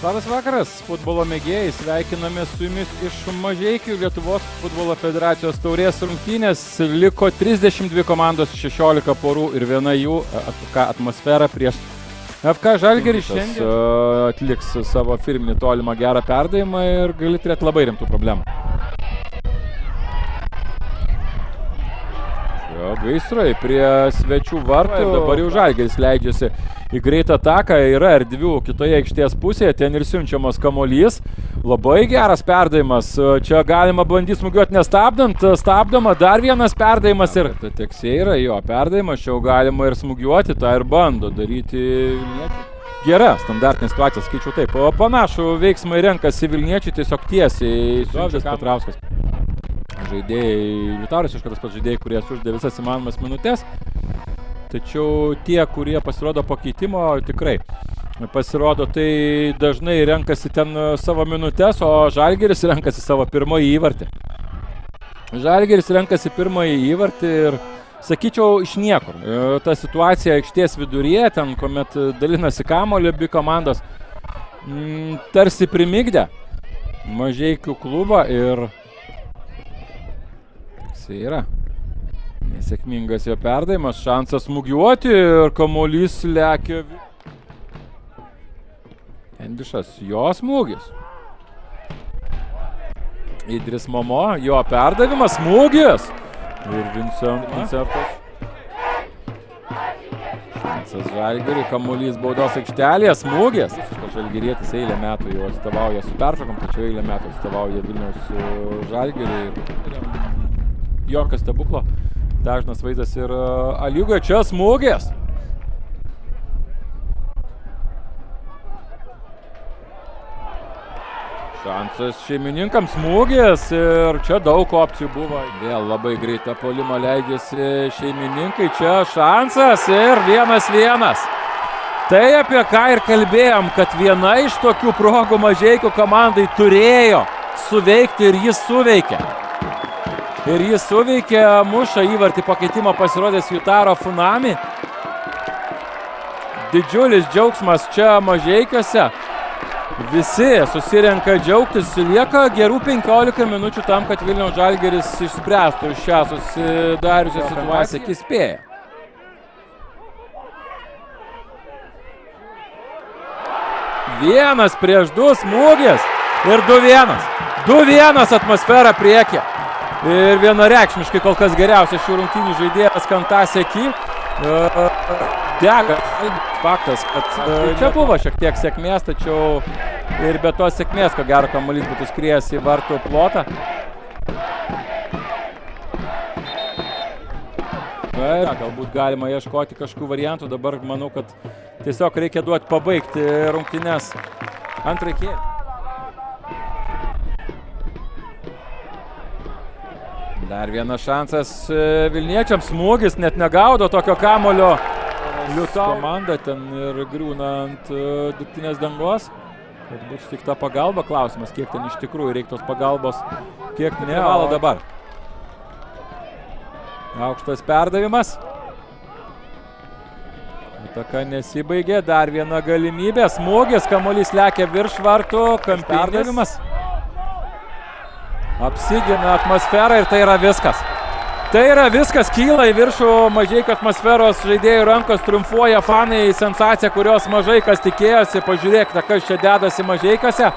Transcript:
Labas vakaras, futbolo mėgėjai, sveikiname su jumis iš Mažeikių. Lietuvos futbolo federacijos taurės rungtynės. Liko 32 komandos, 16 porų ir viena jų FK Atmosfera prieš FK Žalgirį. Šiandien atliks savo firminį tolimą gerą perdavimą ir gali turėti labai rimtų problemų. Gaisrai prie svečių vartų ir dabar jau Žalgiris leidžiasi į greitą ataką, yra erdvių kitoje aikštės pusėje, ten ir siunčiamas kamuolys. Labai geras perdavimas, čia galima bandyti smūgiuoti nestabdant, stabdoma, dar vienas perdavimas ir teksė yra jo perdavimas, čia jau galima ir smūgiuoti, tą ir bando daryti Vilniečiai. Gera standartinė situacija, skaičiau taip, o panašų veiksmai renkasi Vilniečiai tiesiog tiesiai, Dovydas Petrauskas. Žaidėjai, Liutauras Iškaras pats žaidėjai, kurie sužaidė visas įmanomas minutės. Tačiau tie, kurie pasirodo po keitimo, tikrai pasirodo, tai dažnai renkasi ten savo minutės, o Žalgiris renkasi savo pirmąjį įvartį. Žalgiris renkasi pirmąjį įvartį ir, sakyčiau, iš niekur. Ta situacija aikštės viduryje, ten, kuomet dalinasi kamuolį abi komandos, tarsi primigdė Mažeikių klubą ir yra nesėkmingas jo perdavimas, šansas smūgiuoti ir kamuolys lekia. Endišas, jo smūgis. Idris Momo, jo perdavimas, smūgis. Ir Vincentas. Šansas Žalgiriui, kamuolys baudos aikštelėje, smūgis. Žalgirietis eilę metų jau atstovauja su peršokom, tačiau eilę metų atstovauja Vilniaus Žalgiriui. Jokio stebuklo, dažnas vaizdas ir A-lygoje, čia smūgis. Šansas šeimininkams, smūgis ir čia daug opcijų buvo. Vėl labai greita puolimo leidžiasi šeimininkai, čia šansas ir 1-1. Tai apie ką ir kalbėjom, kad viena iš tokių progų Mažeikių komandai turėjo suveikti ir jis suveikė. Ir jis suveikė, muša įvartį pakeitimo pasirodęs Jutaro Funami. Didžiulis džiaugsmas čia Mažeikiuose. Visi susirenka džiaugtis, lieka gerų 15 minučių tam, kad Vilniaus Žalgiris išspręstų šią susidariusią situaciją. Įspėja. Vienas prieš du smūgis ir 2-1. 2-1 Atmosfera priekį. Ir vienareikšmiškai kol kas geriausias šių rungtynių žaidėjas Kantaseki. Dega faktas, kad čia buvo šiek tiek sėkmės, tačiau ir be tos sėkmės, ko gero kamuolys būtų skriejęs į vartų plotą. Galbūt galima ieškoti kažkokių variantų, dabar manau, kad tiesiog reikia duoti pabaigti rungtynes antrąjį kėlinį. Dar vienas šansas Vilniečiams, smūgis, net negaudo tokio kamuolio. Liutauras komanda ten ir griūna ant dirbtinės dangos. Kad būtų suteikta pagalba, klausimas, kiek ten iš tikrųjų reiktos pagalbos, kiek privalo dabar. Aukštas perdavimas. Ataka nesibaigė, dar viena galimybė, smūgis, kamuolys lekia virš vartų, perdavimas. Apsigina Atmosfera ir tai yra viskas. Tai yra viskas, kyla į viršų Mažeikių Atmosferos žaidėjų rankos, triumfuoja fanai, sensacija, kurios mažai kas tikėjosi. Pažiūrėkite, kas čia dedasi Mažeikiuose.